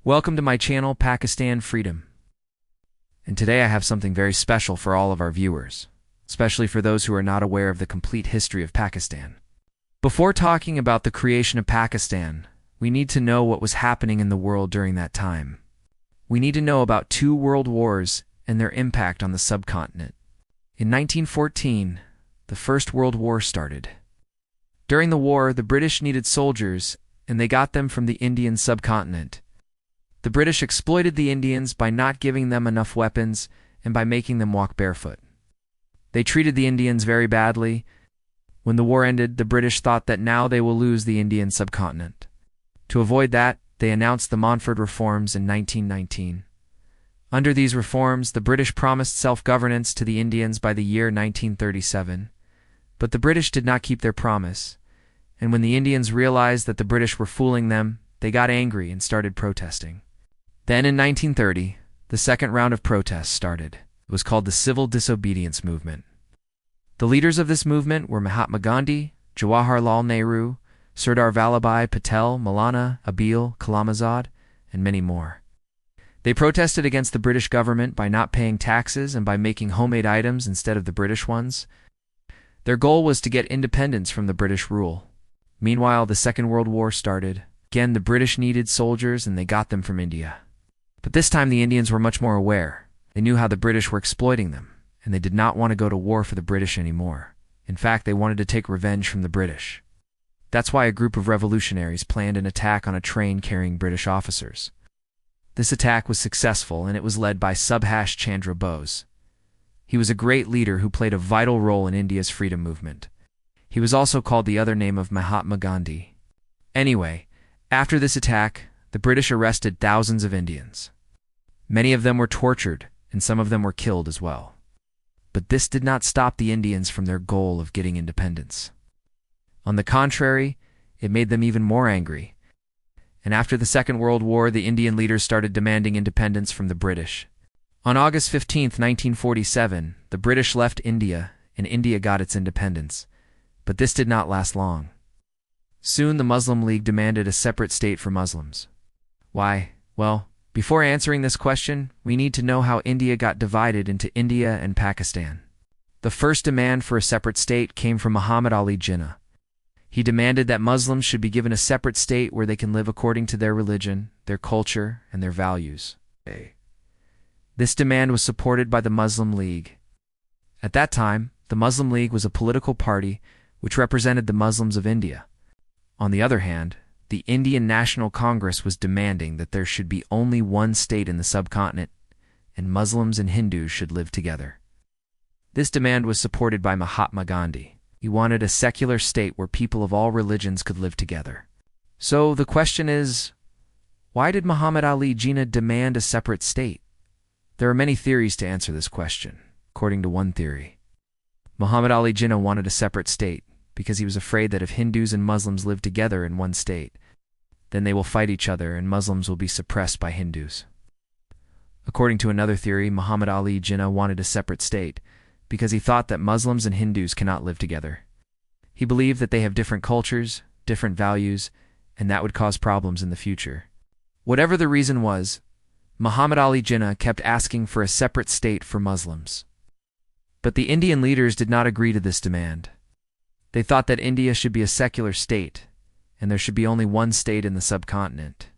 Welcome to my channel, Pakistan Freedom. And today I have something very special for all of our viewers, especially for those who are not aware of the complete history of Pakistan. Before talking about the creation of Pakistan, we need to know what was happening in the world during that time. We need to know about two world wars and their impact on the subcontinent. In 1914, the First World War started. During the war, the British needed soldiers, and they got them from the Indian subcontinent. The British exploited the Indians by not giving them enough weapons and by making them walk barefoot. They treated the Indians very badly. When the war ended, the British thought that now they will lose the Indian subcontinent. To avoid that, they announced the Montfort Reforms in 1919. Under these reforms, the British promised self-governance to the Indians by the year 1937. But the British did not keep their promise, and when the Indians realized that the British were fooling them, they got angry and started protesting. Then in 1930, the second round of protests started. It was called the Civil Disobedience Movement. The leaders of this movement were Mahatma Gandhi, Jawaharlal Nehru, Sardar Vallabhbhai Patel, Maulana Abul Kalam Azad, and many more. They protested against the British government by not paying taxes and by making homemade items instead of the British ones. Their goal was to get independence from the British rule. Meanwhile, the Second World War started. Again, the British needed soldiers and they got them from India. But this time the Indians were much more aware. They knew how the British were exploiting them, and they did not want to go to war for the British anymore. In fact, they wanted to take revenge from the British. That's why a group of revolutionaries planned an attack on a train carrying British officers. This attack was successful, and it was led by Subhash Chandra Bose. He was a great leader who played a vital role in India's freedom movement. He was also called the other name of Mahatma Gandhi. Anyway, after this attack, the British arrested thousands of Indians. Many of them were tortured, and some of them were killed as well. But this did not stop the Indians from their goal of getting independence. On the contrary, it made them even more angry. And after the Second World War, the Indian leaders started demanding independence from the British. On August 15, 1947, the British left India, and India got its independence. But this did not last long. Soon the Muslim League demanded a separate state for Muslims. Why? Well, before answering this question, we need to know how India got divided into India and Pakistan. The first demand for a separate state came from Muhammad Ali Jinnah. He demanded that Muslims should be given a separate state where they can live according to their religion, their culture, and their values. This demand was supported by the Muslim League. At that time, the Muslim League was a political party which represented the Muslims of India. On the other hand, the Indian National Congress was demanding that there should be only one state in the subcontinent, and Muslims and Hindus should live together. This demand was supported by Mahatma Gandhi. He wanted a secular state where people of all religions could live together. So the question is, why did Muhammad Ali Jinnah demand a separate state? There are many theories to answer this question. According to one theory, Muhammad Ali Jinnah wanted a separate state because he was afraid that if Hindus and Muslims live together in one state, then they will fight each other and Muslims will be suppressed by Hindus. According to another theory, Muhammad Ali Jinnah wanted a separate state because he thought that Muslims and Hindus cannot live together. He believed that they have different cultures, different values, and that would cause problems in the future. Whatever the reason was, Muhammad Ali Jinnah kept asking for a separate state for Muslims. But the Indian leaders did not agree to this demand. They thought that India should be a secular state, and there should be only one state in the subcontinent.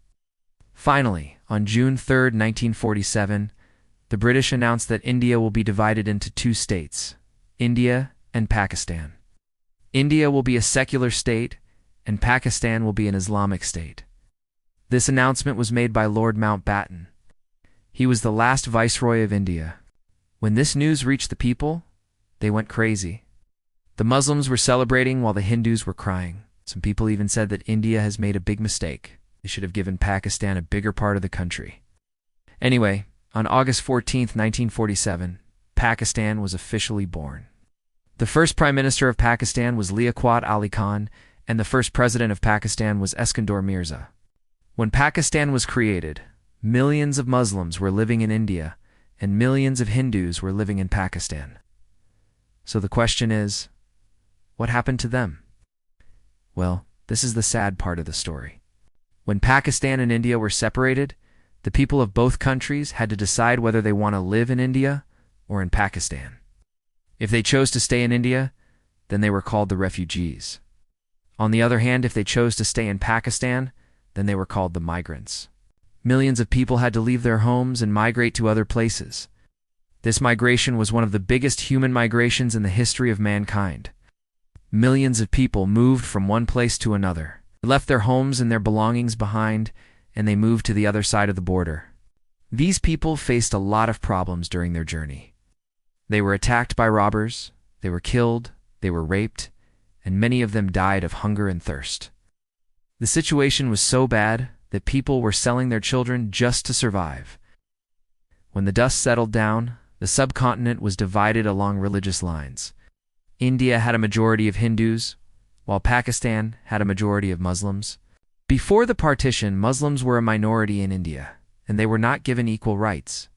Finally, on June 3, 1947, the British announced that India will be divided into two states, India and Pakistan. India will be a secular state, and Pakistan will be an Islamic state. This announcement was made by Lord Mountbatten. He was the last viceroy of India. When this news reached the people, they went crazy. The Muslims were celebrating while the Hindus were crying. Some people even said that India has made a big mistake. They should have given Pakistan a bigger part of the country. Anyway, on August 14, 1947, Pakistan was officially born. The first Prime Minister of Pakistan was Liaquat Ali Khan, and the first President of Pakistan was Iskandar Mirza. When Pakistan was created, millions of Muslims were living in India, and millions of Hindus were living in Pakistan. So the question is, what happened to them? Well, this is the sad part of the story. When Pakistan and India were separated, The people of both countries had to decide whether they want to live in India or in Pakistan. If they chose to stay in India, then they were called the refugees. On the other hand, if they chose to stay in Pakistan, then they were called the migrants. Millions of people had to leave their homes and migrate to other places. This migration was one of the biggest human migrations in the history of mankind. Millions of people moved from one place to another. They left their homes and their belongings behind, and they moved to the other side of the border. These people faced a lot of problems during their journey. They were attacked by robbers, they were killed, they were raped, and many of them died of hunger and thirst. The situation was so bad that people were selling their children just to survive. When the dust settled down, the subcontinent was divided along religious lines. India had a majority of Hindus, while Pakistan had a majority of Muslims. Before the partition, Muslims were a minority in India, and they were not given equal rights.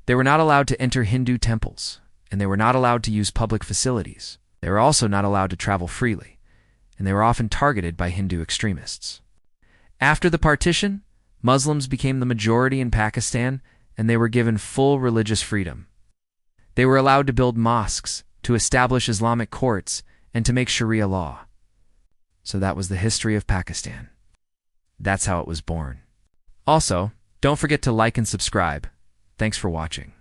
They were not allowed to enter Hindu temples, and they were not allowed to use public facilities. They were also not allowed to travel freely, and they were often targeted by Hindu extremists. After the partition, Muslims became the majority in Pakistan, and they were given full religious freedom. They were allowed to build mosques, to establish Islamic courts, and to make Sharia law. So that was the history of Pakistan. That's how it was born. Also, don't forget to like and subscribe. Thanks for watching.